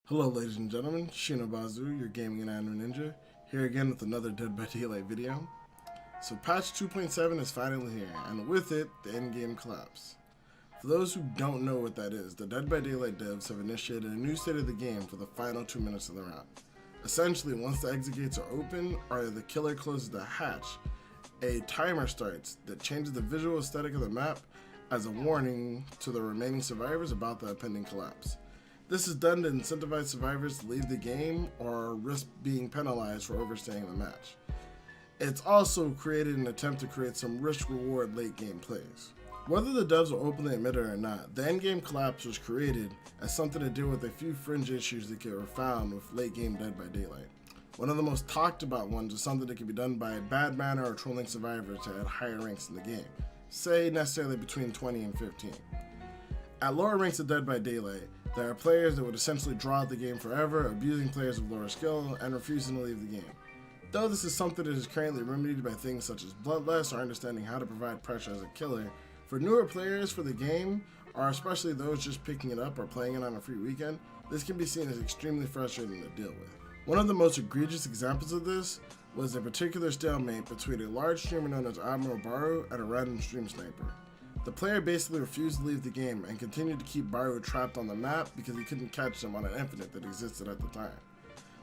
Hello ladies and gentlemen, Shinobazu, your gaming and anime ninja, here again with another Dead by Daylight video. So patch 2.7 is finally here, and with it, the endgame collapse. For those who don't know what that is, the Dead by Daylight devs have initiated a new state of the game for the final 2 minutes of the round. Essentially, once the exit gates are open, or the killer closes the hatch, a timer starts that changes the visual aesthetic of the map as a warning to the remaining survivors about the impending collapse. This is done to incentivize survivors to leave the game or risk being penalized for overstaying the match. It's also created an attempt to create some risk-reward late game plays. Whether the devs will openly admit it or not, the endgame collapse was created as something to deal with a few fringe issues that were found with late game Dead by Daylight. One of the most talked about ones is something that can be done by bad manner or trolling survivors to add higher ranks in the game, say necessarily between 20 and 15. At lower ranks of Dead by Daylight, there are players that would essentially draw out the game forever, abusing players of lower skill and refusing to leave the game. Though this is something that is currently remedied by things such as Bloodlust or understanding how to provide pressure as a killer, for newer players for the game, or especially those just picking it up or playing it on a free weekend, this can be seen as extremely frustrating to deal with. One of the most egregious examples of this was a particular stalemate between a large streamer known as Admiral Baru and a random stream sniper. The player basically refused to leave the game and continued to keep Baru trapped on the map because he couldn't catch them on an infinite that existed at the time.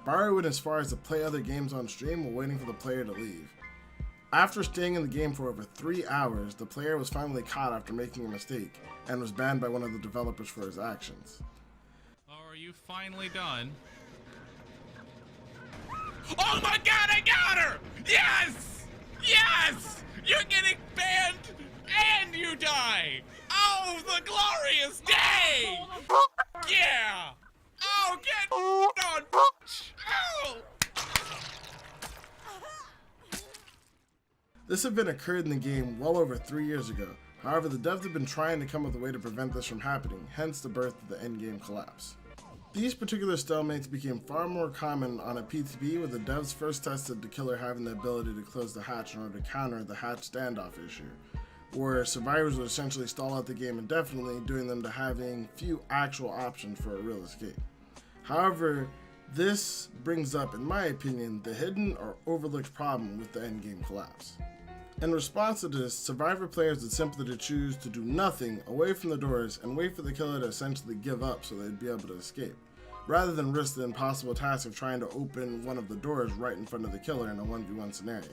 Baru went as far as to play other games on stream while waiting for the player to leave. After staying in the game for over 3 hours, the player was finally caught after making a mistake and was banned by one of the developers for his actions. Oh, are you finally done? Oh my god, I got her! Yes! Yes! You're getting banned and you die! Oh, the glorious day! Yeah! Oh, get on! Oh! This event occurred in the game well over 3 years ago. However, the devs have been trying to come up with a way to prevent this from happening, hence the birth of the endgame collapse. These particular stalemates became far more common on a PTB where the devs first tested the killer having the ability to close the hatch in order to counter the hatch standoff issue, where survivors would essentially stall out the game indefinitely, doing them to having few actual options for a real escape. However, this brings up, in my opinion, the hidden or overlooked problem with the endgame collapse. In response to this, survivor players would simply choose to do nothing away from the doors and wait for the killer to essentially give up so they'd be able to escape, rather than risk the impossible task of trying to open one of the doors right in front of the killer in a 1v1 scenario.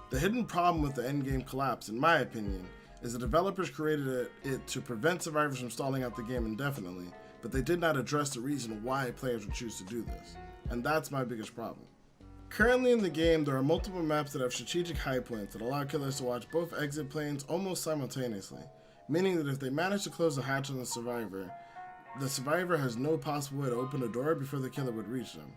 The hidden problem with the endgame collapse, in my opinion, is the developers created it to prevent survivors from stalling out the game indefinitely, but they did not address the reason why players would choose to do this, and that's my biggest problem. Currently in the game, there are multiple maps that have strategic high points that allow killers to watch both exit planes almost simultaneously, meaning that if they manage to close the hatch on the survivor has no possible way to open a door before the killer would reach them.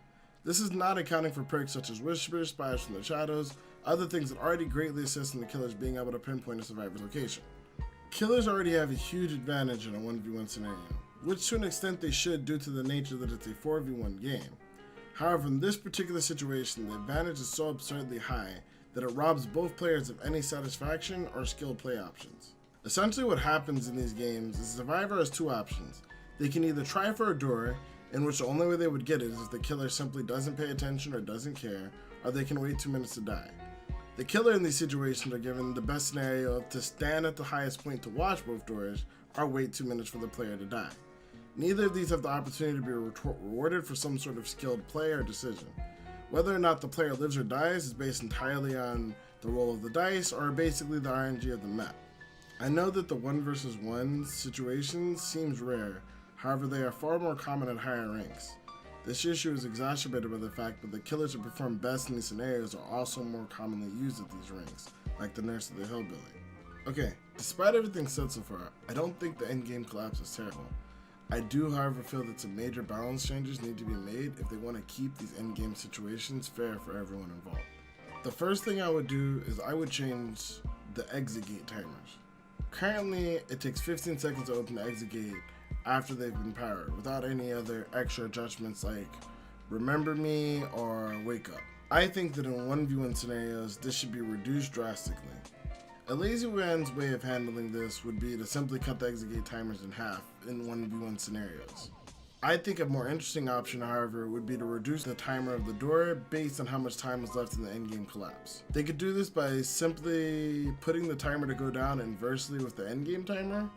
This is not accounting for perks such as Whisper, Spies from the Shadows, other things that already greatly assist in the killers being able to pinpoint a survivor's location. Killers already have a huge advantage in a 1v1 scenario, which to an extent they should due to the nature that it's a 4v1 game. However, in this particular situation, the advantage is so absurdly high that it robs both players of any satisfaction or skilled play options. Essentially what happens in these games is the survivor has two options. They can either try for a door, in which the only way they would get it is if the killer simply doesn't pay attention or doesn't care, or they can wait 2 minutes to die. The killer in these situations are given the best scenario of to stand at the highest point to watch both doors, or wait 2 minutes for the player to die. Neither of these have the opportunity to be rewarded for some sort of skilled play or decision. Whether or not the player lives or dies is based entirely on the roll of the dice or basically the RNG of the map. I know that the 1 versus 1 situations seems rare, however they are far more common at higher ranks. This issue is exacerbated by the fact that the killers who perform best in these scenarios are also more commonly used at these ranks, like the Nurse of the Hillbilly. Okay, despite everything said so far, I don't think the endgame collapse is terrible. I do, however, feel that some major balance changes need to be made if they want to keep these endgame situations fair for everyone involved. The first thing I would do is I would change the exit gate timers. Currently, it takes 15 seconds to open the exit gate after they've been powered, without any other extra adjustments like remember me or wake up. I think that in 1v1 scenarios, this should be reduced drastically. A lazy man's way of handling this would be to simply cut the exit gate timers in half in 1v1 scenarios. I think a more interesting option, however, would be to reduce the timer of the door based on how much time is left in the endgame collapse. They could do this by simply putting the timer to go down inversely with the endgame timer,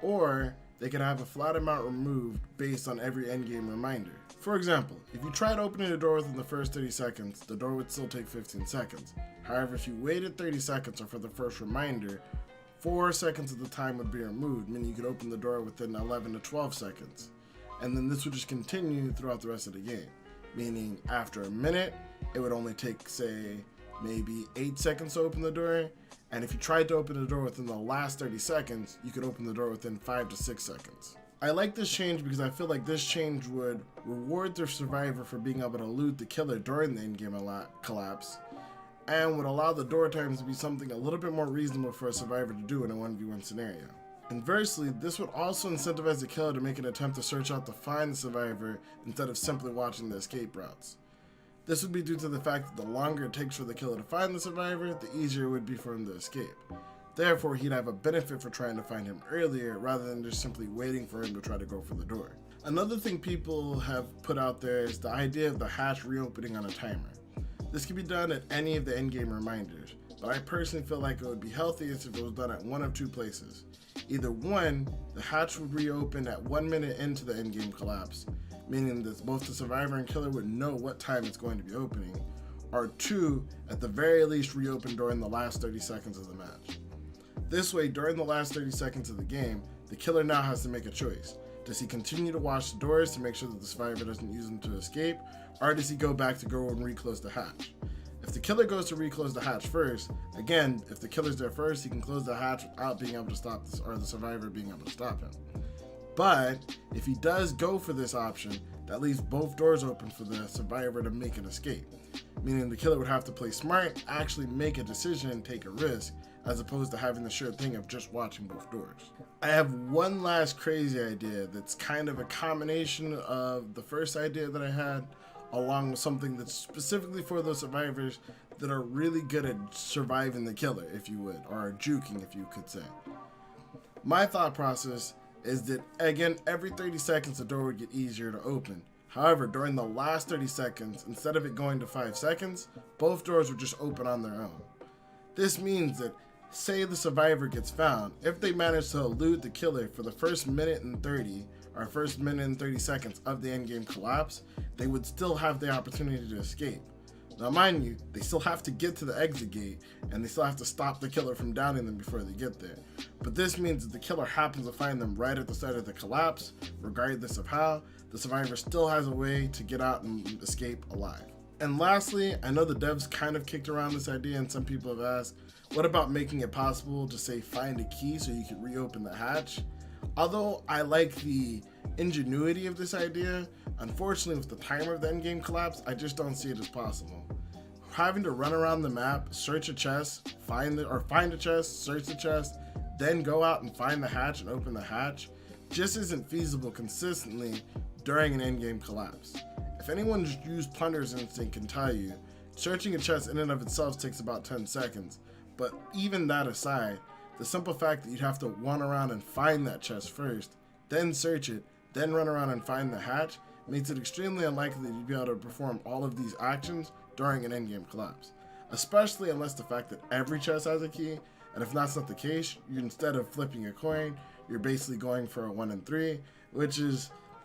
or they could have a flat amount removed based on every endgame reminder. For example, if you tried opening the door within the first 30 seconds, the door would still take 15 seconds. However, if you waited 30 seconds or for the first reminder, 4 seconds of the time would be removed, meaning you could open the door within 11 to 12 seconds. And then this would just continue throughout the rest of the game, meaning after a minute, it would only take, say, maybe 8 seconds to open the door, and if you tried to open the door within the last 30 seconds, you could open the door within 5 to 6 seconds. I like this change because I feel like this change would reward the survivor for being able to loot the killer during the in-game collapse, and would allow the door times to be something a little bit more reasonable for a survivor to do in a 1v1 scenario. Inversely, this would also incentivize the killer to make an attempt to search out to find the survivor instead of simply watching the escape routes. This would be due to the fact that the longer it takes for the killer to find the survivor, the easier it would be for him to escape. Therefore, he'd have a benefit for trying to find him earlier rather than just simply waiting for him to try to go for the door. Another thing people have put out there is the idea of the hatch reopening on a timer. This can be done at any of the endgame reminders, but I personally feel like it would be healthiest if it was done at one of two places. Either one, the hatch would reopen at 1 minute into the endgame collapse, meaning that both the survivor and killer would know what time it's going to be opening, or two, at the very least reopen during the last 30 seconds of the match. This way, during the last 30 seconds of the game, the killer now has to make a choice. Does he continue to watch the doors to make sure that the survivor doesn't use them to escape, or does he go back to go and reclose the hatch? If the killer goes to reclose the hatch first, again, if the killer's there first, he can close the hatch without being able to stop this, or the survivor being able to stop him. But if he does go for this option, that leaves both doors open for the survivor to make an escape, meaning the killer would have to play smart, actually make a decision and take a risk, as opposed to having the sure thing of just watching both doors. I have one last crazy idea that's kind of a combination of the first idea that I had, along with something that's specifically for those survivors that are really good at surviving the killer, if you would, or juking, if you could say. My thought process is that, again, every 30 seconds the door would get easier to open. However, during the last 30 seconds, instead of it going to 5 seconds, both doors would just open on their own. This means that, say the survivor gets found, if they manage to elude the killer for the first minute and 30, or first minute and 30 seconds of the endgame collapse, they would still have the opportunity to escape. Now mind you, they still have to get to the exit gate, and they still have to stop the killer from downing them before they get there. But this means that the killer happens to find them right at the start of the collapse, regardless of how, the survivor still has a way to get out and escape alive. And lastly, I know the devs kind of kicked around this idea, and some people have asked, what about making it possible to, say, find a key so you can reopen the hatch? Although I like the ingenuity of this idea, unfortunately with the timer of the endgame collapse, I just don't see it as possible. Having to run around the map, search a chest, find a chest, search the chest, then go out and find the hatch and open the hatch, just isn't feasible consistently during an endgame collapse. If anyone's used Plunder's Instinct can tell you, searching a chest in and of itself takes about 10 seconds, but even that aside, the simple fact that you'd have to run around and find that chest first, then search it, then run around and find the hatch, makes it extremely unlikely that you'd be able to perform all of these actions during an endgame collapse. Especially unless the fact that every chest has a key, and if that's not the case, you instead of flipping a coin, you're basically going for a 1 in 3, which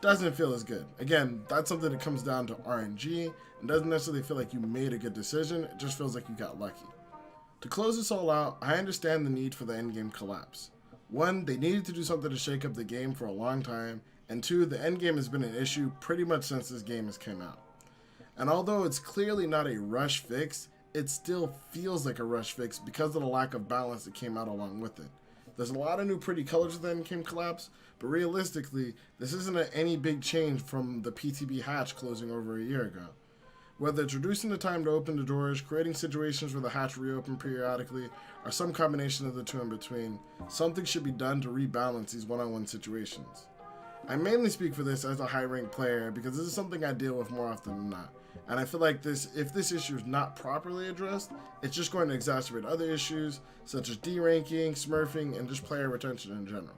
doesn't feel as good. Again, that's something that comes down to RNG, and doesn't necessarily feel like you made a good decision, it just feels like you got lucky. To close this all out, I understand the need for the endgame collapse. 1, they needed to do something to shake up the game for a long time, and 2, the endgame has been an issue pretty much since this game has come out. And although it's clearly not a rush fix, it still feels like a rush fix because of the lack of balance that came out along with it. There's a lot of new pretty colors with the endgame collapse, but realistically, this isn't any big change from the PTB hatch closing over a year ago. Whether it's reducing the time to open the doors, creating situations where the hatch reopen periodically, or some combination of the two in between, something should be done to rebalance these one-on-one situations. I mainly speak for this as a high-ranked player because this is something I deal with more often than not, and I feel like if this issue is not properly addressed, it's just going to exacerbate other issues such as deranking, smurfing, and just player retention in general.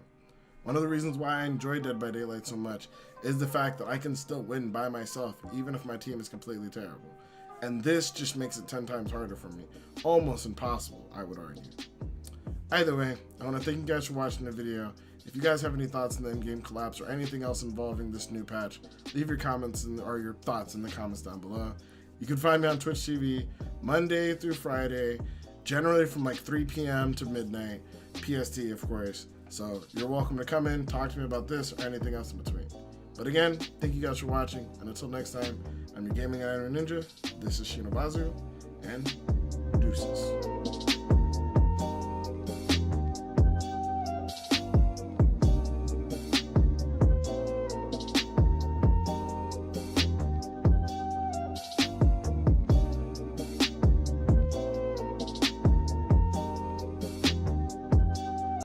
One of the reasons why I enjoy Dead by Daylight so much is the fact that I can still win by myself, even if my team is completely terrible. And this just makes it 10 times harder for me. Almost impossible, I would argue. Either way, I want to thank you guys for watching the video. If you guys have any thoughts on the endgame collapse or anything else involving this new patch, leave your comments or your thoughts in the comments down below. You can find me on Twitch TV Monday through Friday, generally from like 3 p.m. to midnight, PST of course. So you're welcome to come in, talk to me about this or anything else in between. But again, thank you guys for watching, and until next time, I'm your gaming iron ninja. This is Shinobazu, and deuces.